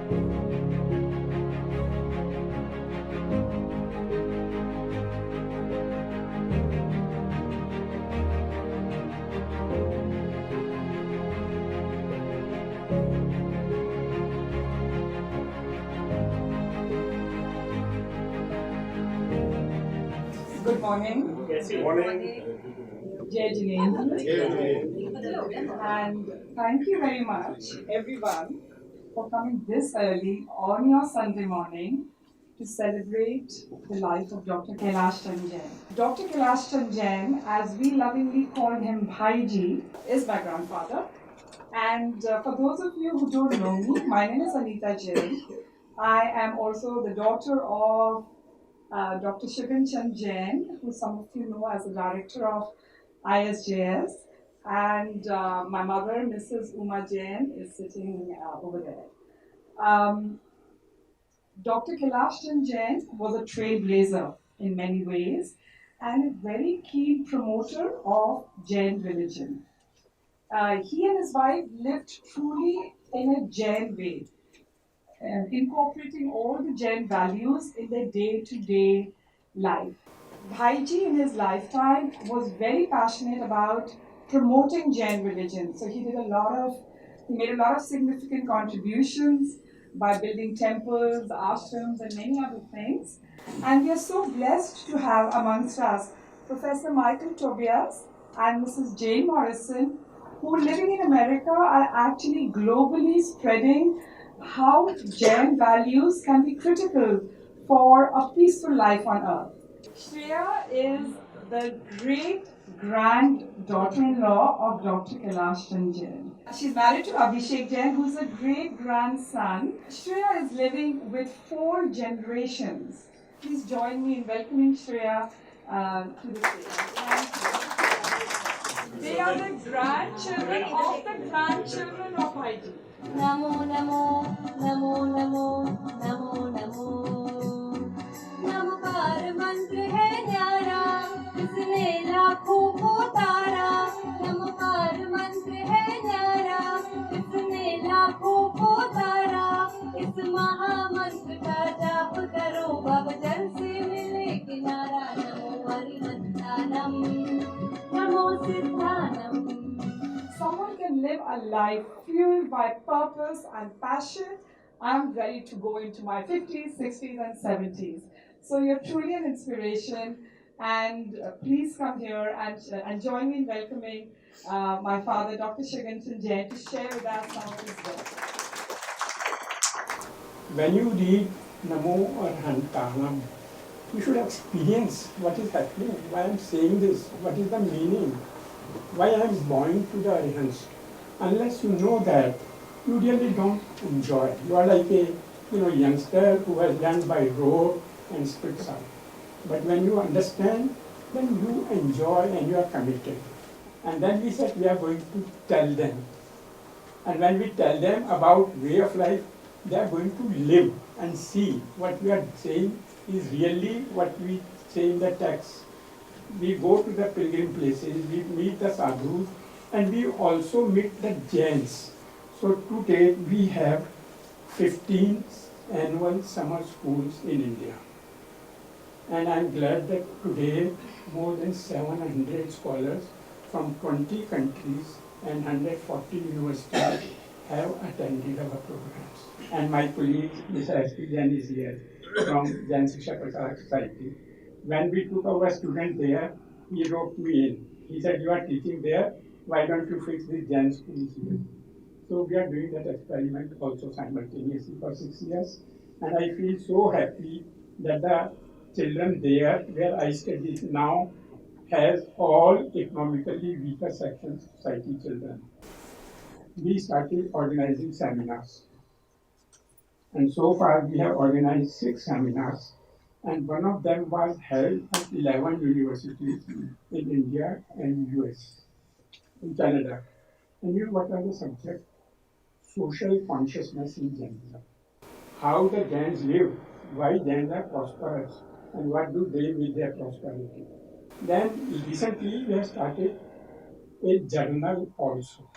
Good morning. Yes, good morning. Jain. And thank you very much, everyone, for coming this early on your Sunday morning to celebrate the life of Dr. Kailash Chandra Jain. Dr. Kailash Chandra Jain, as we lovingly call him Bhaiji, is my grandfather. And for those of you who don't know me, my name is Anita Jain. I am also the daughter of Dr. Shivan Chand Jain, who some of you know as the director of ISJS, and my mother, Mrs. Uma Jain, is sitting over there. Dr. Kailash Chand Jain was a trailblazer in many ways and a very keen promoter of Jain religion. He and his wife lived truly in a Jain way, incorporating all the Jain values in their day-to-day life. Bhaiji in his lifetime was very passionate about promoting Jain religion. So he made a lot of significant contributions by building temples, ashrams, and many other things. And we are so blessed to have amongst us Professor Michael Tobias and Mrs. Jain Morrison, who living in America are actually globally spreading how Jain values can be critical for a peaceful life on earth. Shreya is the great granddaughter-in-law of Dr. Kailash Chandra Jain. She's married to Abhishek Jain, who's a great grandson. Shreya is living with 4 generations. Please join me in welcoming Shreya to the stage. They are the grandchildren of the grandchildren of Bhaiji. Namo Namo Namo Namo Namo Namo नमकार मंत्र है न्यारा इसने लाखों को तारा नमकार मंत्र है न्यारा इसने लाखों को तारा इस महामंत्र का जाप करो अब जल से मिले किनारा नमो हरिमंतानम नमो सिद्धानम. Someone can live a life fueled by purpose and passion. I'm ready to go into my 50s, 60s, and 70s. So you're truly an inspiration. And please come here and join me in welcoming my father, Dr. Shivan Chand Jain, to share with us some of his work. When you read Namo Arhantanam, you should experience what is happening, why I am saying this, what is the meaning, why I am bowing to the Arhants. Unless you know that, you really don't enjoy. You are like a youngster who has learned by rote and spits out. But when you understand, then you enjoy and you are committed. And then we said we are going to tell them. And when we tell them about way of life, they are going to live and see what we are saying is really what we say in the text. We go to the pilgrim places, we meet the sadhus, and we also meet the Jains. So today we have 15 annual summer schools in India. And I'm glad that today more than 700 scholars from 20 countries and 140 universities have attended our programs. And my colleague, Mr. S.P. Jain is here from Jain Shiksha Prasar Society. When we took our student there, he wrote me in. He said, you are teaching there, why don't you fix the Jain schools here? So we are doing that experiment also simultaneously for 6 years. And I feel so happy that the children there, where I study now, has all economically weaker section society children. We started organizing seminars. And so far we have organized 6 seminars. And one of them was held at 11 universities in India and US, in Canada. And you know what are the subjects? Social consciousness in Jainism. How the Jains live, why Jains are prosperous, and what do they with their prosperity. Then recently we have started a journal also.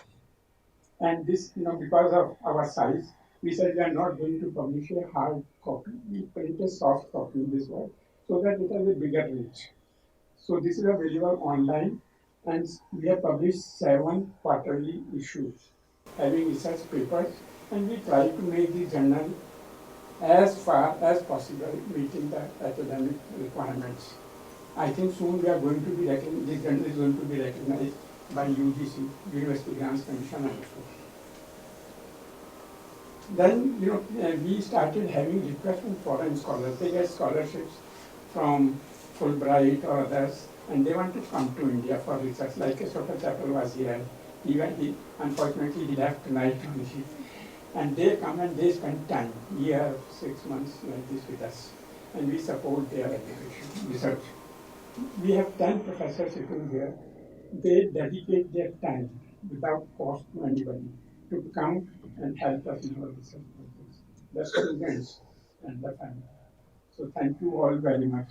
And this, because of our size, We said we are not going to publish a hard copy, we print a soft copy in this way so that it has a bigger reach. So this is available online, and we have published 7 quarterly issues having research papers, and we try to make the journal as far as possible meeting the academic requirements. I think soon we are going to be recognized, this journal is going to be recognized by UGC, University Grants Commission also. Then, we started having requests from foreign scholars. They get scholarships from Fulbright or others, and they want to come to India for research. Like Sota Chapel was here. Unfortunately, he left tonight only. And they come and they spend time, year, 6 months like this with us. And we support their education, research. We have 10 professors sitting here. They dedicate their time without cost to anybody to come and help us in our research projects. The students and the family. So thank you all very much.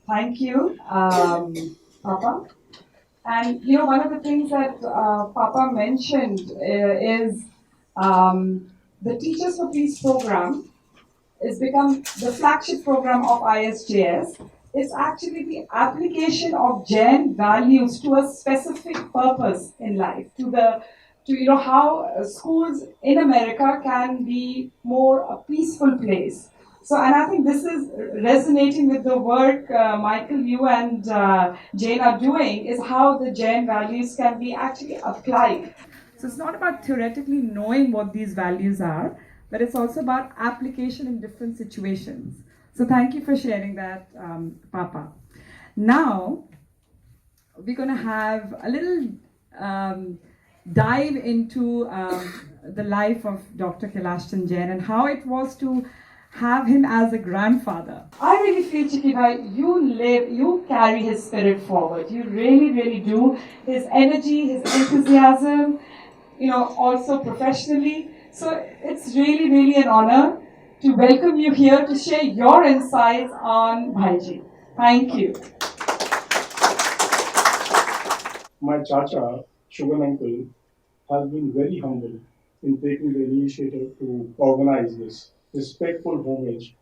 Thank you, Papa. And one of the things that Papa mentioned is the Teachers for Peace program is become the flagship program of ISJS. It's actually the application of Jain values to a specific purpose in life, to how schools in America can be more a peaceful place. So, and I think this is resonating with the work Michael, you and Jain are doing, is how the Jain values can be actually applied. So it's not about theoretically knowing what these values are, but it's also about application in different situations. So thank you for sharing that, Papa. Now, we're going to have a little dive into the life of Dr. Kailashchan Jain and how it was to have him as a grandfather. I really feel, Chiki you carry his spirit forward. You really, really do. His energy, his enthusiasm, also professionally. So it's really, really an honor to welcome you here to share your insights on Bhaiji. Thank you. My Chacha, Sugar Uncle, has been very humble in taking the initiative to organize this respectful homage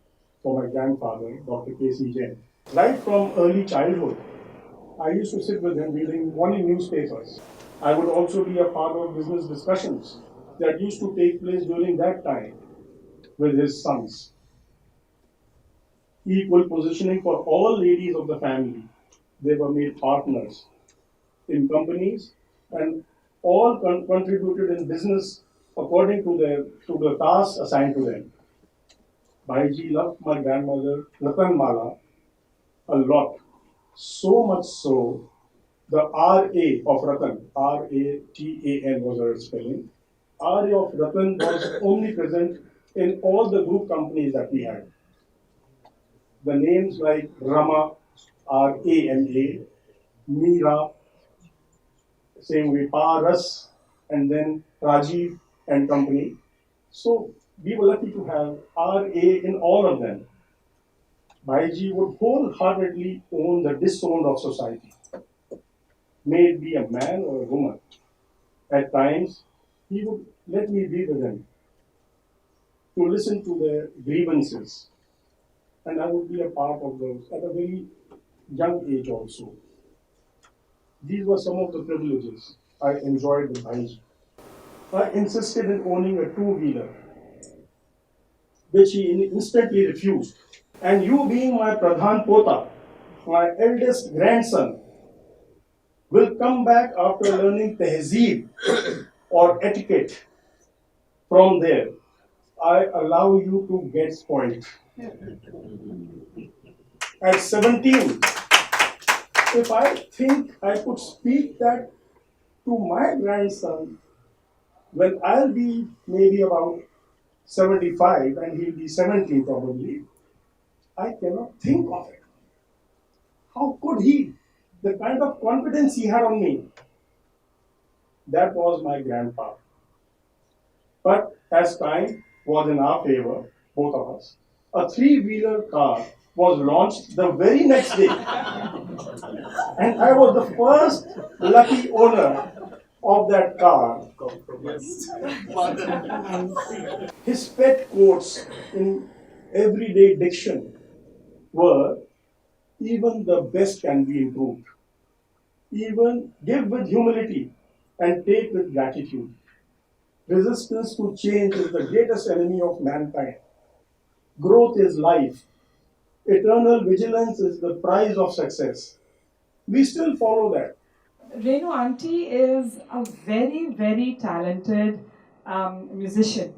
for my grandfather, Dr. K.C. Jain. Right from early childhood, I used to sit with him reading morning newspapers. I would also be a part of business discussions that used to take place during that time with his sons. Equal positioning for all ladies of the family. They were made partners in companies and all contributed in business according to the tasks assigned to them. Bhaiji loved my grandmother Ratan Mala a lot, so much so the R.A. of Ratan, R.A.T.A.N. was her spelling. R.A. of Ratan was omnipresent in all the group companies that we had. The names like Rama, R.A.M.A., Meera, same way Paras, and then Rajiv and company. So we were lucky to have RA in all of them. Bhaiji would wholeheartedly own the disowned of society, may it be a man or a woman. At times, he would let me be with him to listen to their grievances, and I would be a part of those at a very young age also. These were some of the privileges I enjoyed with Bhaiji. I insisted in owning a two-wheeler, which he instantly refused. And you being my Pradhan Pota, my eldest grandson, will come back after learning tehzeeb or etiquette. From there, I allow you to get spoiled. At 17, if I think I could speak that to my grandson, when I'll be maybe about 75 and he'll be 17 probably, I cannot think of it. How could he? The kind of confidence he had on me. That was my grandpa. But as time was in our favor, both of us, a three-wheeler car was launched the very next day. And I was the first lucky owner of that car. His pet quotes in everyday diction were, even the best can be improved. Even give with humility and take with gratitude. Resistance to change is the greatest enemy of mankind. Growth is life. Eternal vigilance is the prize of success. We still follow that. Renu Auntie is a very, very talented musician.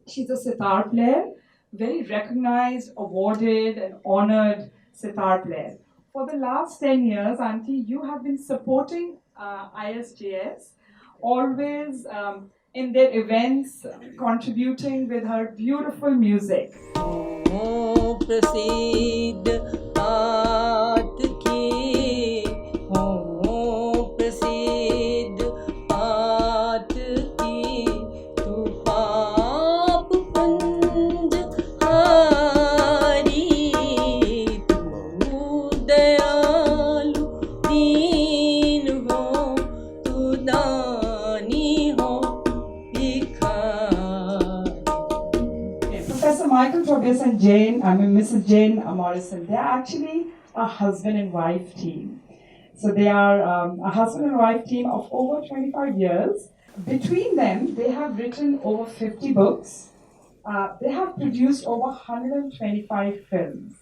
She's a sitar player, very recognized, awarded, and honored sitar player. For the last 10 years, Auntie, you have been supporting ISJS, always in their events, contributing with her beautiful music. प्रसिद्ध आत की हो प्रसिद्ध आत की तू पाप पंज हारी तू दयालु दीन हो तू दानी हो Professor Michael Tobias and Mrs. Jain Morrison, they are actually a husband and wife team. So they are a husband and wife team of over 25 years. Between them, they have written over 50 books. They have produced over 125 films.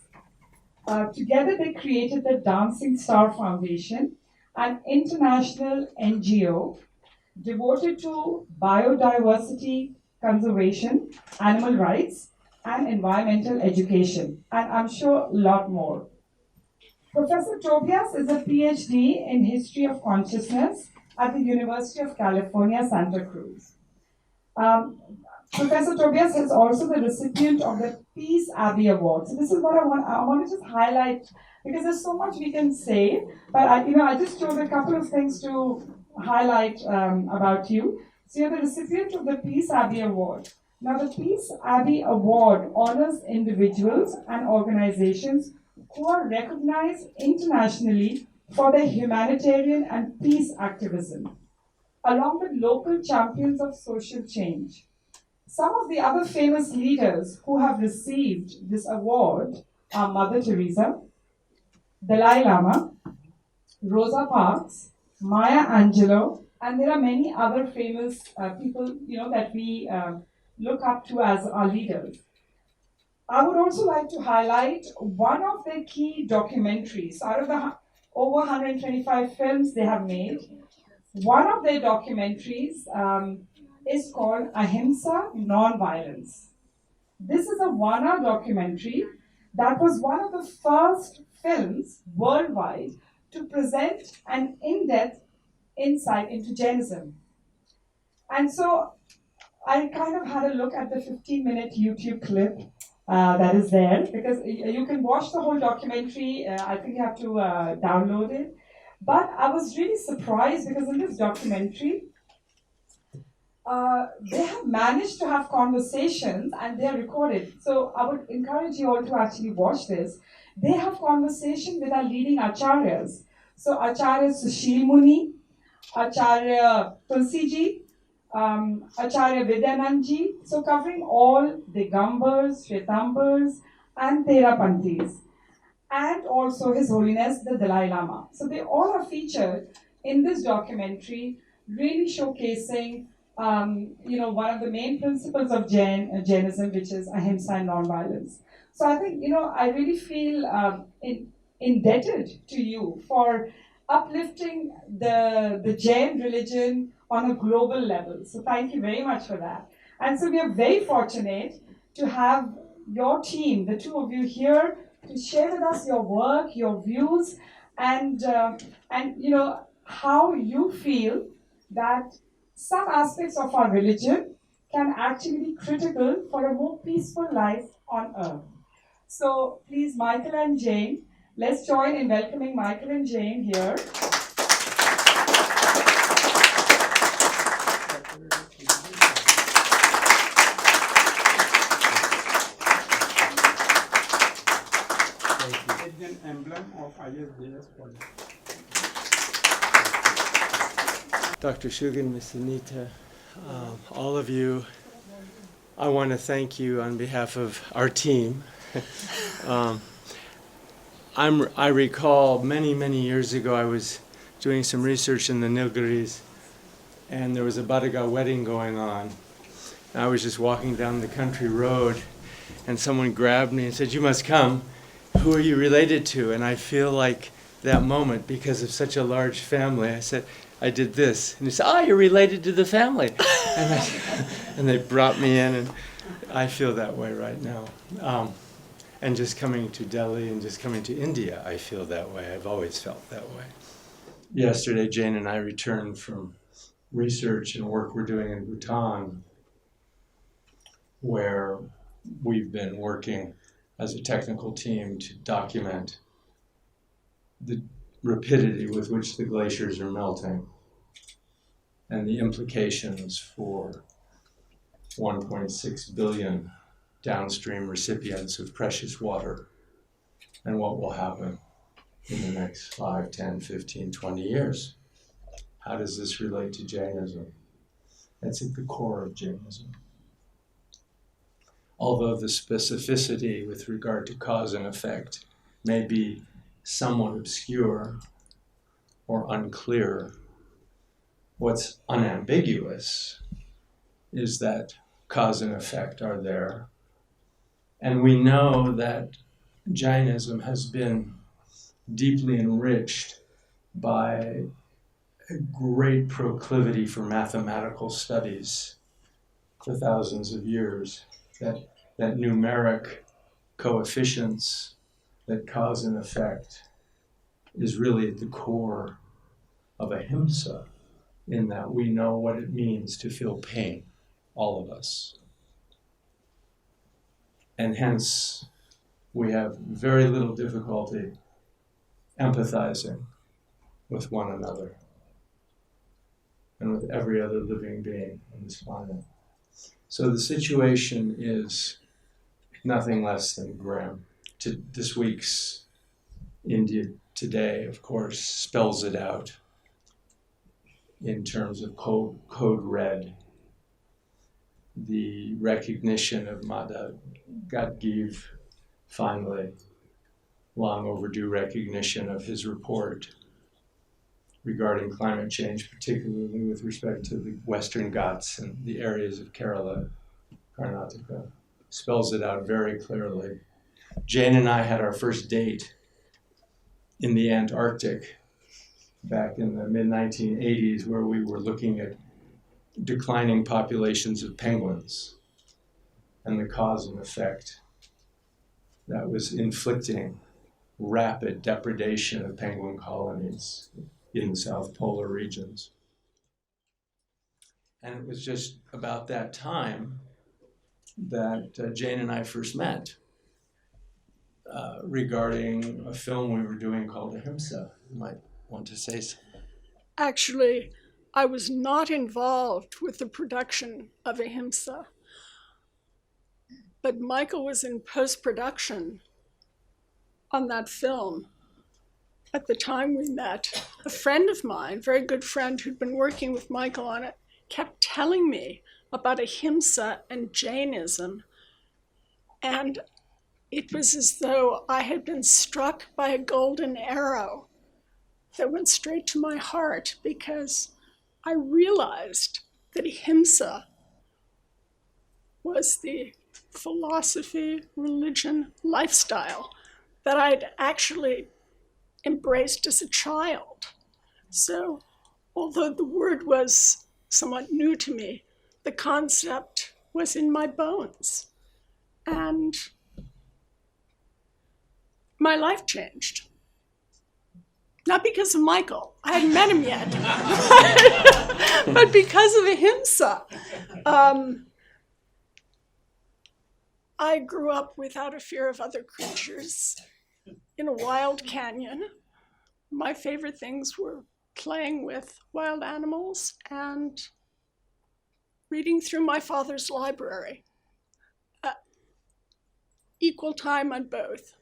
Together, they created the Dancing Star Foundation, an international NGO devoted to biodiversity conservation, animal rights, and environmental education, and I'm sure a lot more. Professor Tobias is a PhD in History of Consciousness at the University of California, Santa Cruz. Professor Tobias is also the recipient of the Peace Abbey Award. So this is what I want to just highlight, because there's so much we can say, but I just chose a couple of things to highlight about you. So you're the recipient of the Peace Abbey Award. Now the Peace Abbey Award honors individuals and organizations who are recognized internationally for their humanitarian and peace activism, along with local champions of social change. Some of the other famous leaders who have received this award are Mother Teresa, Dalai Lama, Rosa Parks, Maya Angelou, and there are many other famous people, that we look up to as our leaders. I would also like to highlight one of their key documentaries. Out of the over 125 films they have made, one of their documentaries is called Ahimsa Non-Violence. This is a 1-hour documentary that was one of the first films worldwide to present an in-depth insight into Jainism. And so I kind of had a look at the 15-minute YouTube clip that is there, because you can watch the whole documentary. I think you have to download it. But I was really surprised because in this documentary, they have managed to have conversations and they are recorded. So I would encourage you all to actually watch this. They have conversation with our leading acharyas. So Acharya Sushil Muni, Acharya Tulsiji, Acharya Vidyanandji, so covering all Digambars, Shvetambars, and Therapanthis, and also His Holiness the Dalai Lama. So they all are featured in this documentary, really showcasing one of the main principles of Jainism, which is ahimsa and non-violence. So I think, I really feel indebted to you for uplifting the Jain religion on a global level. So thank you very much for that. And so we are very fortunate to have your team, the two of you here, to share with us your work, your views, and how you feel that some aspects of our religion can actually be critical for a more peaceful life on earth. So please, Michael and Jain, let's join in welcoming Michael and Jain here. an emblem of ISJS project. Dr. Shugan, Ms. Anita, all of you, I want to thank you on behalf of our team. I recall many years ago I was doing some research in the Nilgiris, and there was a Badaga wedding going on. And I was just walking down the country road, and someone grabbed me and said, "You must come. Who are you related to?" And I feel like that moment, because of such a large family, I said, I did this. And he said, "Oh, you're related to the family." And they brought me in, and I feel that way right now. And just coming to Delhi and just coming to India, I feel that way. I've always felt that way. Yesterday, Jain and I returned from research and work we're doing in Bhutan, where we've been working as a technical team to document the rapidity with which the glaciers are melting and the implications for 1.6 billion downstream recipients of precious water and what will happen in the next 5, 10, 15, 20 years. How does this relate to Jainism? That's at the core of Jainism. Although the specificity with regard to cause and effect may be somewhat obscure or unclear, what's unambiguous is that cause and effect are there. And we know that Jainism has been deeply enriched by a great proclivity for mathematical studies for thousands of years, that numeric coefficients, that cause and effect is really at the core of ahimsa, in that we know what it means to feel pain, all of us. And hence, we have very little difficulty empathizing with one another and with every other living being on this planet. So the situation is nothing less than grim. This week's India Today, of course, spells it out in terms of code red. The recognition of Madhav Gadgil, finally, long overdue recognition of his report regarding climate change, particularly with respect to the Western Ghats and the areas of Kerala, Karnataka, spells it out very clearly. Jain and I had our first date in the Antarctic back in the mid-1980s, where we were looking at declining populations of penguins and the cause and effect that was inflicting rapid depredation of penguin colonies in the South Polar regions. And it was just about that time that Jain and I first met regarding a film we were doing called Ahimsa. You might want to say so. Actually, I was not involved with the production of Ahimsa, but Michael was in post-production on that film. At the time we met, a friend of mine, very good friend who'd been working with Michael on it, kept telling me about Ahimsa and Jainism. And it was as though I had been struck by a golden arrow that went straight to my heart, because I realized that Ahimsa was the philosophy, religion, lifestyle that I'd actually embraced as a child. So although the word was somewhat new to me, the concept was in my bones. And my life changed. Not because of Michael, I hadn't met him yet, but because of Ahimsa. I grew up without a fear of other creatures in a wild canyon. My favorite things were playing with wild animals and reading through my father's library. Equal time on both.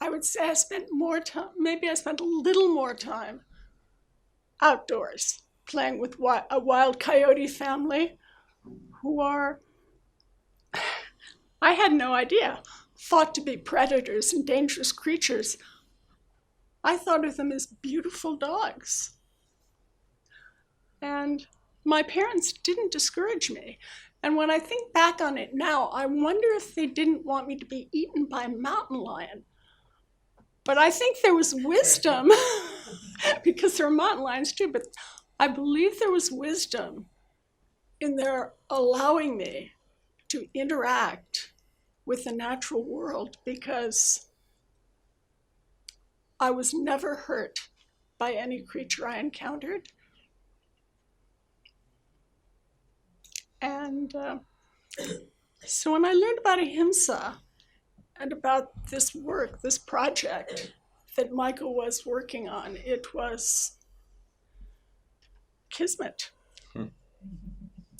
I would say I spent more time, maybe I spent a little more time outdoors, playing with a wild coyote family who are, I had no idea, thought to be predators and dangerous creatures. I thought of them as beautiful dogs. And my parents didn't discourage me. And when I think back on it now, I wonder if they didn't want me to be eaten by a mountain lion. But I think there was wisdom, because there are mountain lions too, but I believe there was wisdom in their allowing me to interact with the natural world, because I was never hurt by any creature I encountered. And so when I learned about ahimsa and about this work, this project that Michael was working on, it was kismet.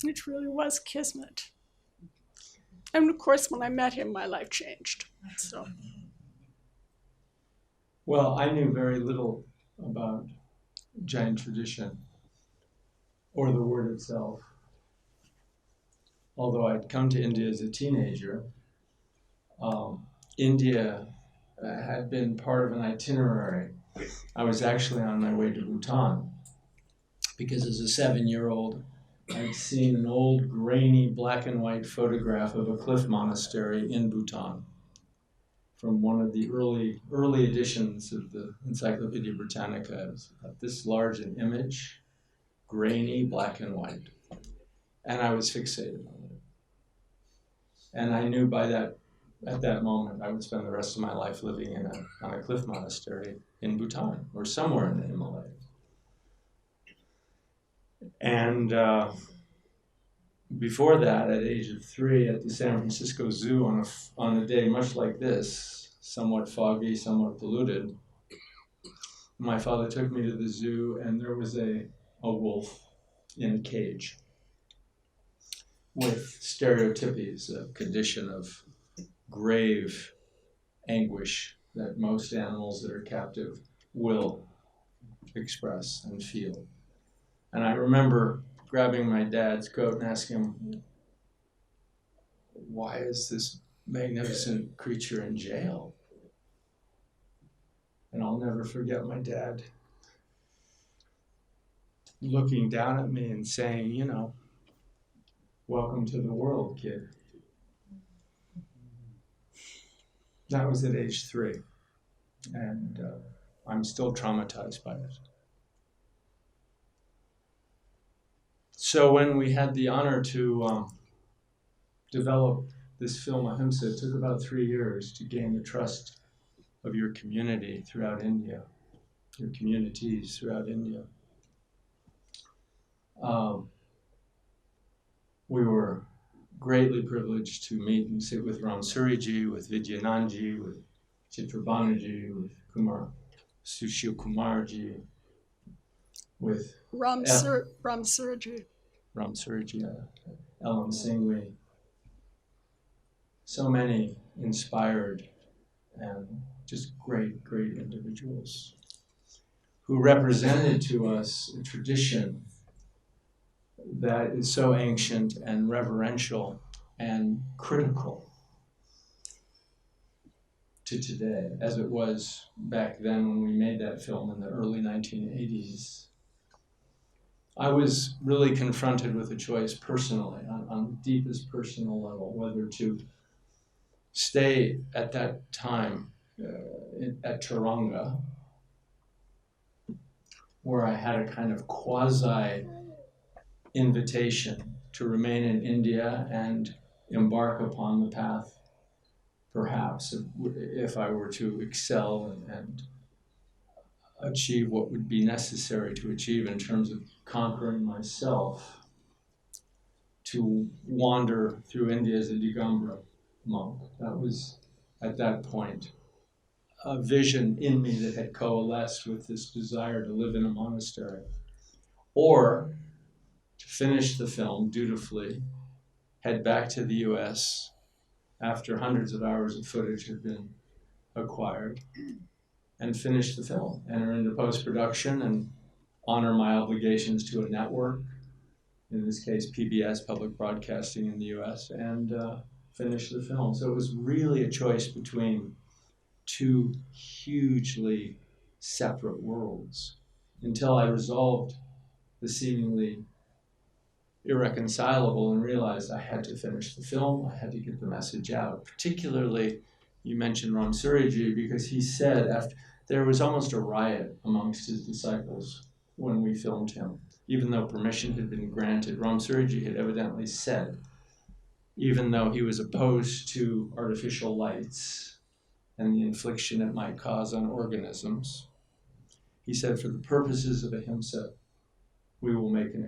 It really was kismet. And of course, when I met him, my life changed. So. Well, I knew very little about Jain tradition or the word itself. Although I'd come to India as a teenager, India had been part of an itinerary. I was actually on my way to Bhutan because as a 7-year-old, I'd seen an old grainy black and white photograph of a cliff monastery in Bhutan from one of the early editions of the Encyclopedia Britannica. It was about this large an image, grainy, black and white. And I was fixated on it. And I knew at that moment, I would spend the rest of my life living on a cliff monastery in Bhutan or somewhere in the Himalayas. And before that, at the age of 3, at the San Francisco Zoo on a day much like this, somewhat foggy, somewhat polluted, my father took me to the zoo, and there was a wolf in a cage with stereotypies, a condition of grave anguish that most animals that are captive will express and feel. And I remember grabbing my dad's coat and asking him, why is this magnificent creature in jail? And I'll never forget my dad looking down at me and saying, welcome to the world, kid. That was at age 3. And I'm still traumatized by it. So when we had the honor to develop this film, Ahimsa, it took about 3 years to gain the trust of your community throughout India, your communities throughout India. We were greatly privileged to meet and sit with Ram Suriji, with Vidyananji, with Chitrabhanuji, with Sushil Kumarji, with Ram Suriji, Ellen Singhvi. So many inspired and just great individuals who represented to us a tradition that is so ancient and reverential and critical to today, as it was back then when we made that film in the early 1980s. I was really confronted with a choice personally, on the deepest personal level, whether to stay at that time at Taranga, where I had a kind of quasi-invitation to remain in India and embark upon the path, perhaps, if I were to excel and achieve what would be necessary to achieve in terms of conquering myself, to wander through India as a Digambara monk. That was, at that point, a vision in me that had coalesced with this desire to live in a monastery. Or to finish the film dutifully, head back to the US after hundreds of hours of footage had been acquired and finish the film, enter into post-production and honor my obligations to a network, in this case PBS, Public Broadcasting in the US, and finish the film. So it was really a choice between two hugely separate worlds until I resolved the seemingly irreconcilable and realized I had to finish the film, I had to get the message out. Particularly, you mentioned Ram Suryaji, because he said after there was almost a riot amongst his disciples when we filmed him. Even though permission had been granted, Ram Suryaji had evidently said, even though he was opposed to artificial lights and the infliction it might cause on organisms, he said, for the purposes of ahimsa, we will make an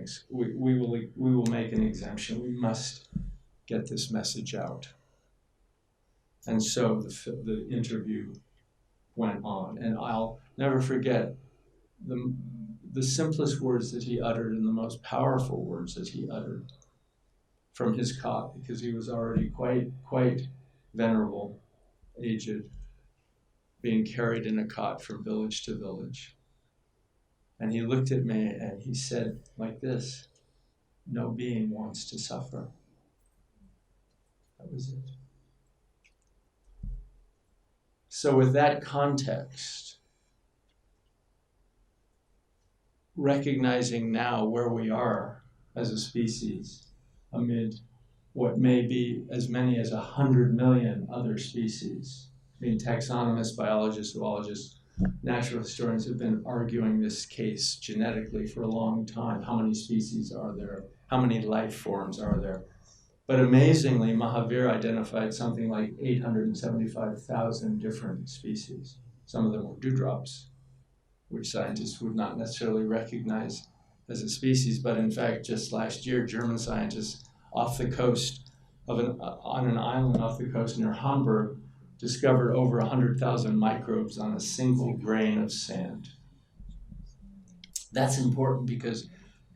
exemption. We must get this message out. And so the interview went on, and I'll never forget the simplest words that he uttered and the most powerful words that he uttered from his cot, because he was already quite venerable, aged, being carried in a cot from village to village. And he looked at me and he said like this, "No being wants to suffer." That was it. So with that context, recognizing now where we are as a species amid what may be as many as 100 million other species. I mean, taxonomists, biologists, zoologists, natural historians have been arguing this case genetically for a long time. How many species are there? How many life forms are there? But amazingly, Mahavir identified something like 875,000 different species. Some of them were dewdrops, which scientists would not necessarily recognize as a species. But in fact, just last year, German scientists off the coast on an island off the coast near Hamburg discovered over 100,000 microbes on a single grain of sand. That's important because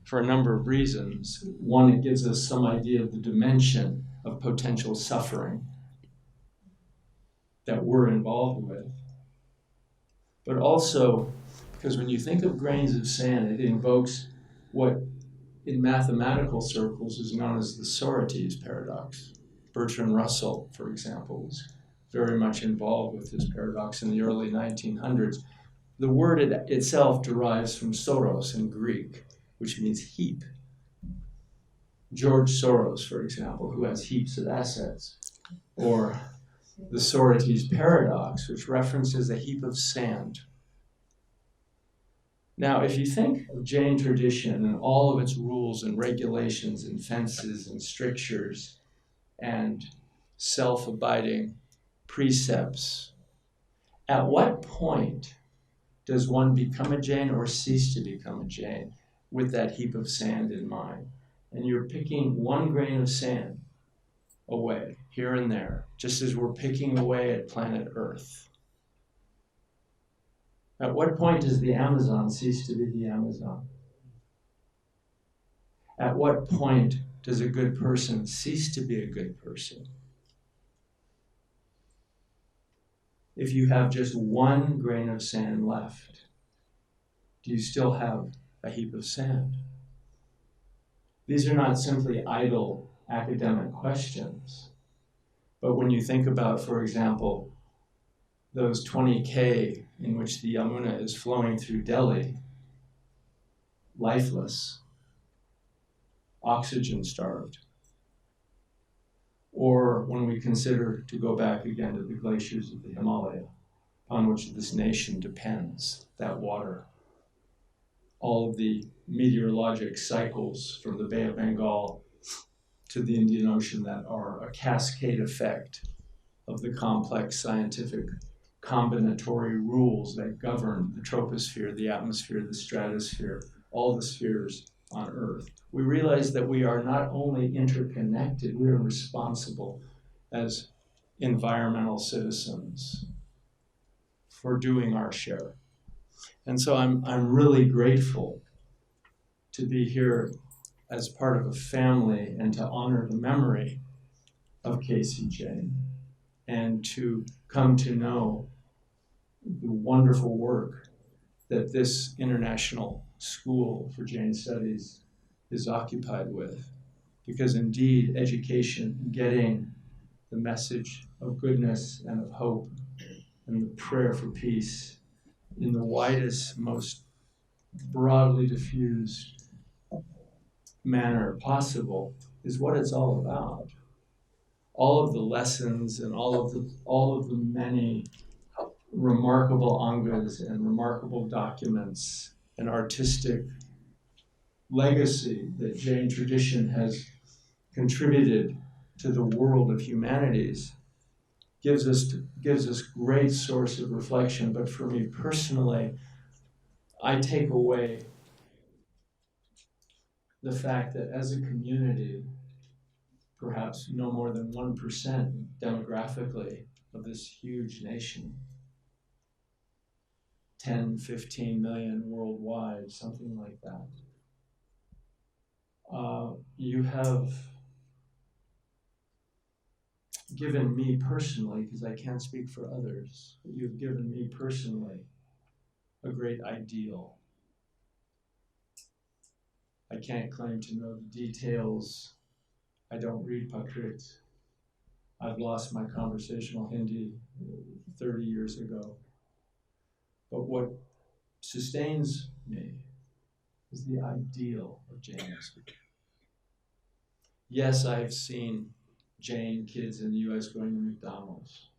for a number of reasons. One, it gives us some idea of the dimension of potential suffering that we're involved with. But also, because when you think of grains of sand, it invokes what in mathematical circles is known as the Socrates paradox. Bertrand Russell, for example, was very much involved with this paradox in the early 1900s. The word itself derives from Soros in Greek, which means heap. George Soros, for example, who has heaps of assets, or the Socrates paradox, which references a heap of sand. Now, if you think of Jain tradition and all of its rules and regulations and fences and strictures and self-abiding precepts, at what point does one become a Jain or cease to become a Jain with that heap of sand in mind? And you're picking one grain of sand away here and there, just as we're picking away at planet Earth. At what point does the Amazon cease to be the Amazon? At what point does a good person cease to be a good person? If you have just one grain of sand left, do you still have a heap of sand? These are not simply idle academic questions, but when you think about, for example, those 20K in which the Yamuna is flowing through Delhi, lifeless, oxygen-starved, or when we consider, to go back again to the glaciers of the Himalaya, on which this nation depends, that water, all of the meteorologic cycles from the Bay of Bengal to the Indian Ocean that are a cascade effect of the complex scientific combinatory rules that govern the troposphere, the atmosphere, the stratosphere, all the spheres on Earth. We realize that we are not only interconnected, we are responsible as environmental citizens for doing our share. And so I'm really grateful to be here as part of a family and to honor the memory of Casey Jain and to come to know the wonderful work that this international school for Jain studies is occupied with. Because indeed, education, getting the message of goodness and of hope and the prayer for peace in the widest, most broadly diffused manner possible is what it's all about. All of the lessons and all of the many remarkable angas and remarkable documents and artistic legacy that Jain tradition has contributed to the world of humanities gives us great source of reflection. But for me personally, I take away the fact that as a community, perhaps no more than 1% demographically of this huge nation, 10, 15 million worldwide, something like that. You have given me personally, because I can't speak for others, but you've given me personally a great ideal. I can't claim to know the details. I don't read Prakrit. I've lost my conversational Hindi 30 years ago. But what sustains me is the ideal of Jainism. Yes, I've seen Jain kids in the US going to McDonald's.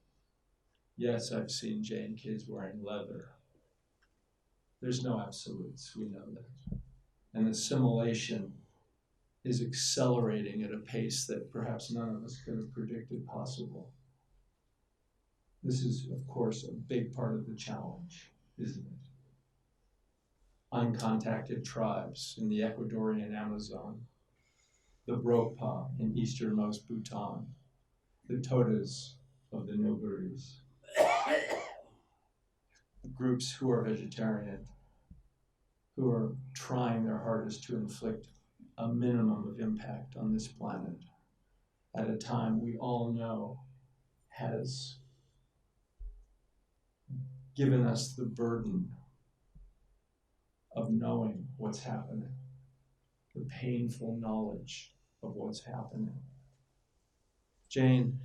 Yes, I've seen Jain kids wearing leather. There's no absolutes, we know that. And assimilation is accelerating at a pace that perhaps none of us could have predicted possible. This is, of course, a big part of the challenge, isn't it? Uncontacted tribes in the Ecuadorian Amazon, the Brokpa in easternmost Bhutan, the Todas of the Nilgiris, groups who are vegetarian, who are trying their hardest to inflict a minimum of impact on this planet at a time we all know has given us the burden of knowing what's happening, the painful knowledge of what's happening. Jane,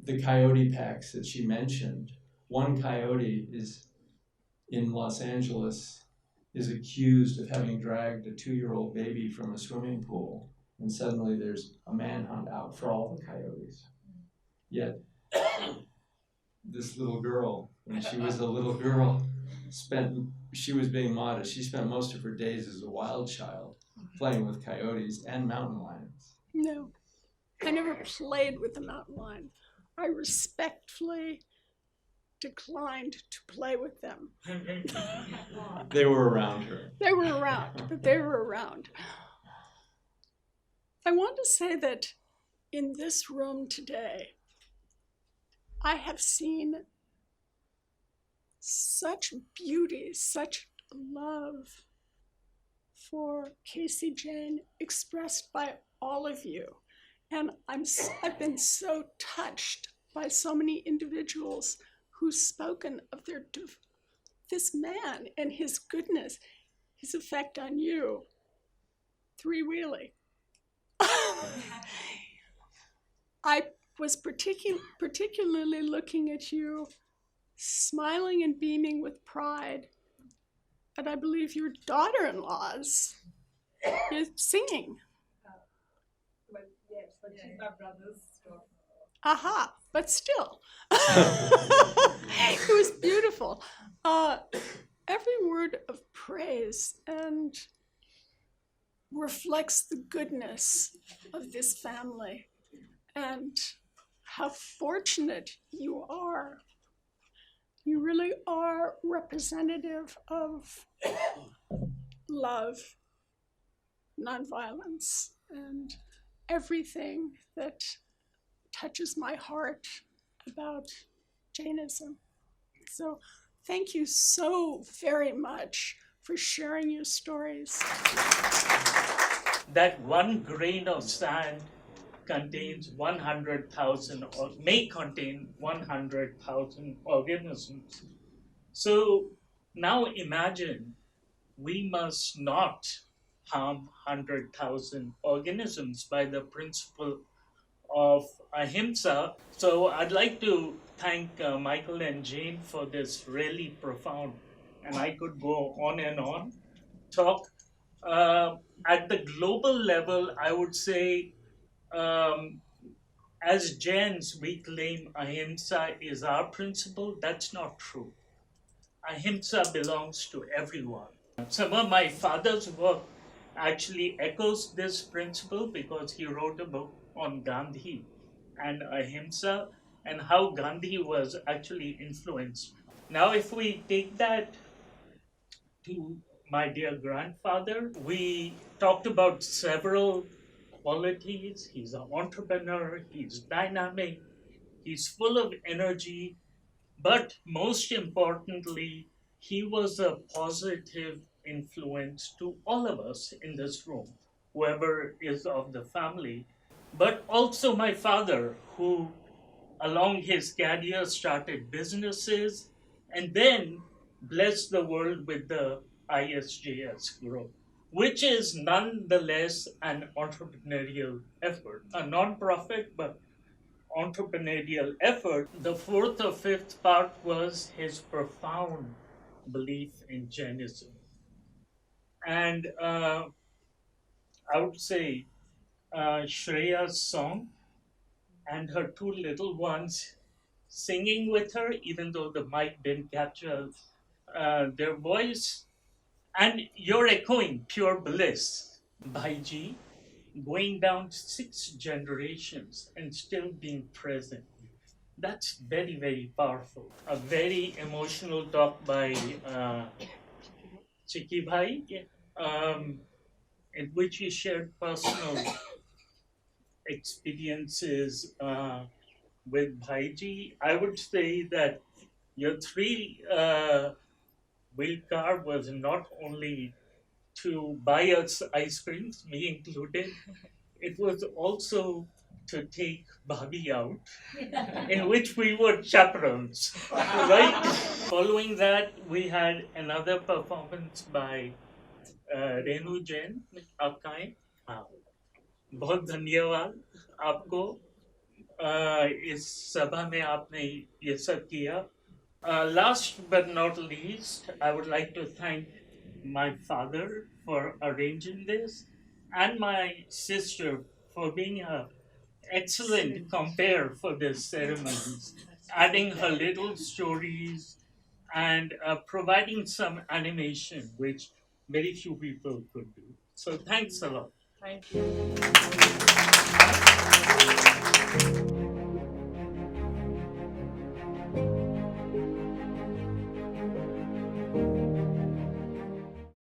the coyote packs that she mentioned, one coyote is in Los Angeles is accused of having dragged a 2-year-old baby from a swimming pool, and suddenly there's a manhunt out for all the coyotes. Yet, this little girl, when she was a little girl, she was being modest. She spent most of her days as a wild child playing with coyotes and mountain lions. No, I never played with the mountain lion. I respectfully declined to play with them. They were around her. They were around, but they were around. I want to say that in this room today, I have seen such beauty, such love for Casey Jain expressed by all of you. And I've been so touched by so many individuals who've spoken of this man and his goodness, his effect on you. Three-wheelie. I was particularly looking at you, smiling and beaming with pride, and I believe your daughter-in-law's is singing. Yes, but she's my brother's daughter. Aha, but still. It was beautiful. Every word of praise and reflects the goodness of this family and how fortunate you are. You really are representative of love, nonviolence, and everything that touches my heart about Jainism. So thank you so very much for sharing your stories. That one grain of sand contains 100,000 or may contain 100,000 organisms. So now imagine we must not harm 100,000 organisms by the principle of ahimsa. So I'd like to thank Michael and Jane for this really profound, and I could go on and on, talk. At the global level, I would say, um, as Jains, we claim ahimsa is our principle. That's not true. Ahimsa belongs to everyone. Some of my father's work actually echoes this principle because he wrote a book on Gandhi and ahimsa and how Gandhi was actually influenced. Now, if we take that to my dear grandfather, we talked about several qualities. He's an entrepreneur, he's dynamic, he's full of energy, but most importantly, he was a positive influence to all of us in this room, whoever is of the family. But also my father, who along his career started businesses and then blessed the world with the ISJS group, which is nonetheless an entrepreneurial effort, a non-profit but entrepreneurial effort. The fourth or fifth part was his profound belief in Jainism. And I would say Shreya's song and her two little ones singing with her, even though the mic didn't capture their voice. And you're echoing pure bliss, Bhaiji, going down 6 generations and still being present. That's very, very powerful. A very emotional talk by Chiki Bhai, in which he shared personal experiences with Bhaiji. I would say that your three-wheel car was not only to buy us ice creams, me included, it was also to take Bhabhi out, in which we were chaperones, right? Following that, we had another performance by Renu Jain. आपका है? हाँ. बहुत धन्यवाद आपको इस सभा में आपने ये सब किया. Last but not least, I would like to thank my father for arranging this and my sister for being a excellent compare for this ceremonies, adding her little stories and providing some animation, which very few people could do. So thanks a lot. Thank you.